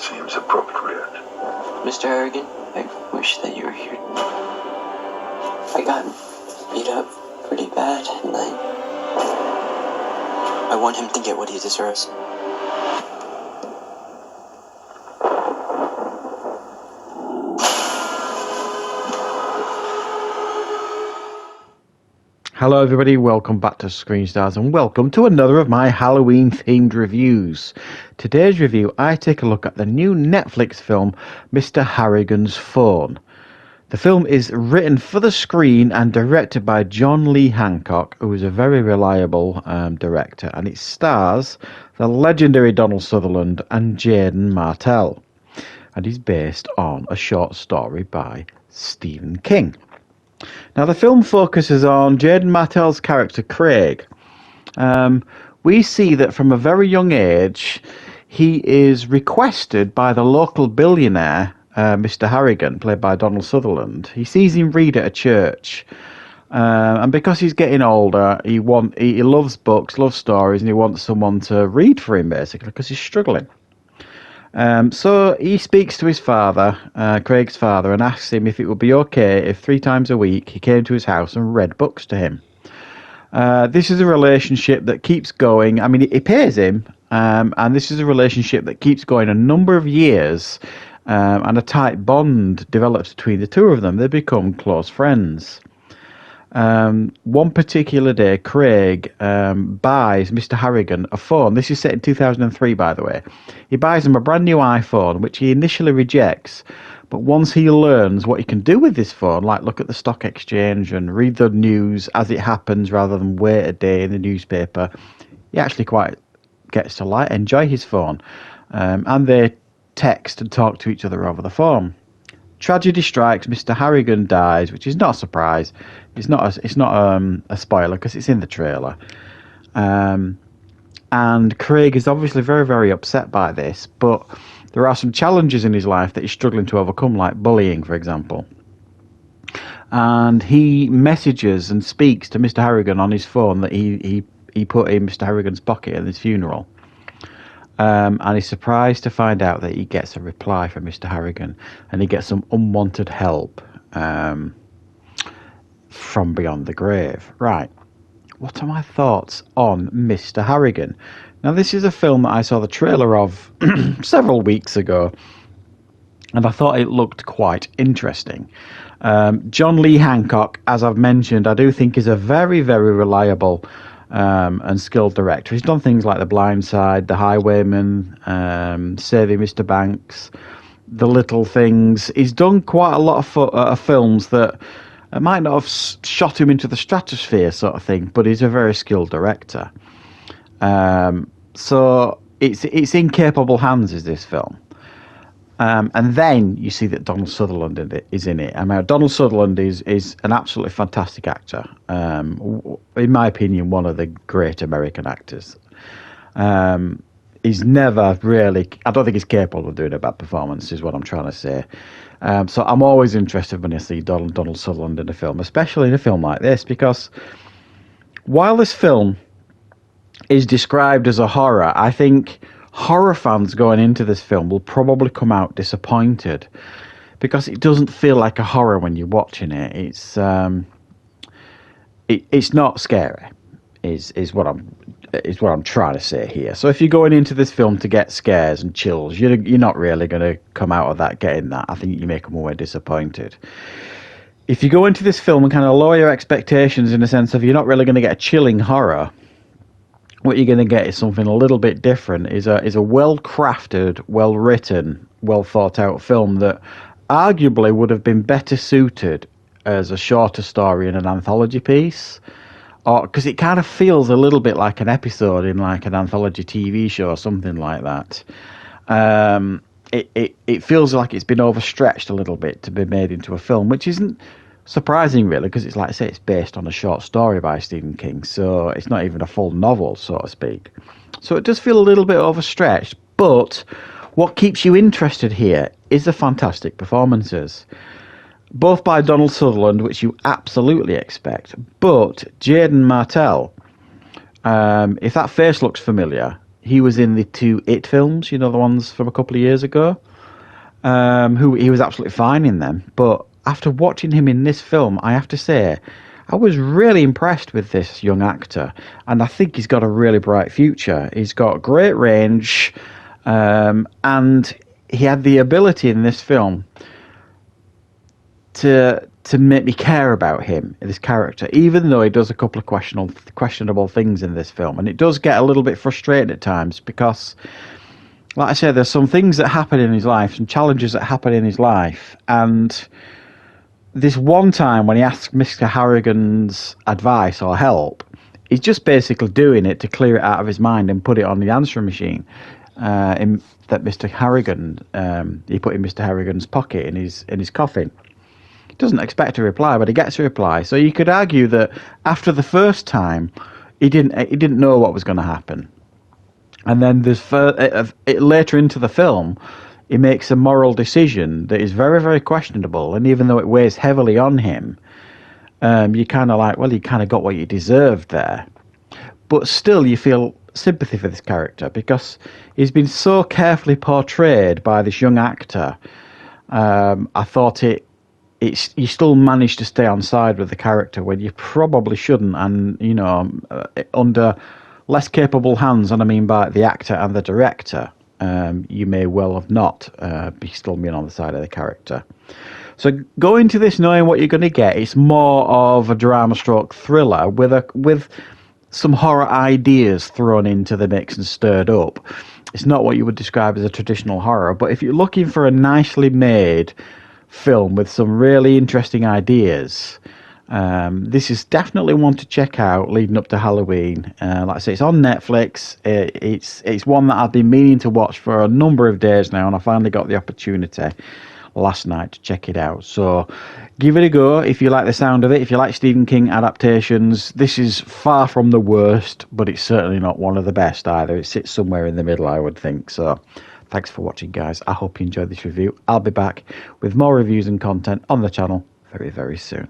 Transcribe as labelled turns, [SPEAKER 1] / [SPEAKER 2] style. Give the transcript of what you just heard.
[SPEAKER 1] seems appropriate.
[SPEAKER 2] Mr. Harrigan, I wish that you were here. I got beat up pretty bad, and I want him to get what he deserves.
[SPEAKER 3] Hello everybody, welcome back to Screenstars and welcome to another of my Halloween themed reviews. Today's review, I take a look at the new Netflix film, Mr Harrigans Phone. The film is written for the screen and directed by John Lee Hancock, who is a very reliable director, and it stars the legendary Donald Sutherland and Jaden Martell, and is based on a short story by Stephen King. Now, the film focuses on Jaden Martell's character, Craig. We see that from a very young age, he is requested by the local billionaire, Mr Harrigan, played by Donald Sutherland. He sees him read at a church. And because he's getting older, he loves books, loves stories, and he wants someone to read for him, basically, because he's struggling. So he speaks to his father, Craig's father, and asks him if it would be okay if 3 times a week he came to his house and read books to him. This is a relationship that keeps going. I mean, he pays him, and this is a relationship that keeps going a number of years, and a tight bond develops between the two of them. They become close friends. One particular day, Craig buys Mr Harrigan a phone. This is set in 2003, by the way. He buys him a brand new iPhone, which he initially rejects, but once he learns what he can do with this phone, like look at the stock exchange and read the news as it happens rather than wait a day in the newspaper, he actually quite gets to enjoy his phone. And they text and talk to each other over the phone. Tragedy strikes. Mr Harrigan dies, which is not a surprise. It's not a spoiler because it's in the trailer. And Craig is obviously very, very upset by this, but there are some challenges in his life that he's struggling to overcome, like bullying, for example. And he messages and speaks to Mr Harrigan on his phone that he put in Mr Harrigan's pocket at his funeral. And he's surprised to find out that he gets a reply from Mr Harrigan, and he gets some unwanted help from beyond the grave. Right, what are my thoughts on Mr Harrigan? Now, this is a film that I saw the trailer of several weeks ago, and I thought it looked quite interesting. John Lee Hancock, as I've mentioned, I do think is a very, very reliable and skilled director. He's done things like The Blind Side, The Highwayman, Saving Mr Banks, The Little Things. He's done quite a lot of films that might not have shot him into the stratosphere, sort of thing, but he's a very skilled director. So it's in capable hands, is this film. And then you see that Donald Sutherland is in it. I mean, Donald Sutherland is an absolutely fantastic actor. In my opinion, one of the great American actors. He's never really... I don't think he's capable of doing a bad performance, is what I'm trying to say. So I'm always interested when I see Donald Sutherland in a film, especially in a film like this, because while this film is described as a horror, I think horror fans going into this film will probably come out disappointed because it doesn't feel like a horror when you're watching it. It's not scary, is what I'm trying to say here. So if you're going into this film to get scares and chills, you're not really going to come out of that getting that. I think you may come away disappointed. If you go into this film and kind of lower your expectations in the sense of you're not really going to get a chilling horror, what you're going to get is something a little bit different. Is a well-crafted, well-written, well-thought-out film that arguably would have been better suited as a shorter story in an anthology piece, or because it kind of feels a little bit like an episode in like an anthology TV show or something like that. It feels like it's been overstretched a little bit to be made into a film, which isn't surprising, really, because it's like I say, it's based on a short story by Stephen King, so it's not even a full novel, so to speak. So it does feel a little bit overstretched, but what keeps you interested here is the fantastic performances, both by Donald Sutherland, which you absolutely expect, but Jaden Martell, if that face looks familiar, he was in the 2 It films, you know, the ones from a couple of years ago. Who he was absolutely fine in them. But after watching him in this film, I have to say, I was really impressed with this young actor, and I think he's got a really bright future. He's got great range, and he had the ability in this film to make me care about him, this character, even though he does a couple of questionable things in this film. And it does get a little bit frustrating at times because, like I said, there's some things that happen in his life, some challenges that happen in his life. And this one time when he asks Mr. Harrigan's advice or help, he's just basically doing it to clear it out of his mind and put it on the answering machine that Mr. Harrigan, he put in Mr. Harrigan's pocket in his coffin. Doesn't expect a reply, but he gets a reply. So you could argue that after the first time, he didn't know what was going to happen, and then there's later into the film, he makes a moral decision that is very, very questionable. And even though it weighs heavily on him, you kind of like, well, you kind of got what you deserved there, but still you feel sympathy for this character because he's been so carefully portrayed by this young actor. I thought you still managed to stay on side with the character when you probably shouldn't, and you know, under less capable hands, and I mean by the actor and the director, you may well have not be still being on the side of the character. So go into this knowing what you're going to get. It's more of a drama stroke thriller with some horror ideas thrown into the mix and stirred up. It's not what you would describe as a traditional horror, but if you're looking for a nicely made film with some really interesting ideas, this is definitely one to check out leading up to Halloween. Like I say, it's on Netflix. It's one that I've been meaning to watch for a number of days now, and I finally got the opportunity last night to check it out. So give it a go if you like the sound of it. If you like Stephen King adaptations, this is far from the worst, but it's certainly not one of the best either. It sits somewhere in the middle, I would think. So thanks for watching, guys. I hope you enjoyed this review. I'll be back with more reviews and content on the channel very, very soon.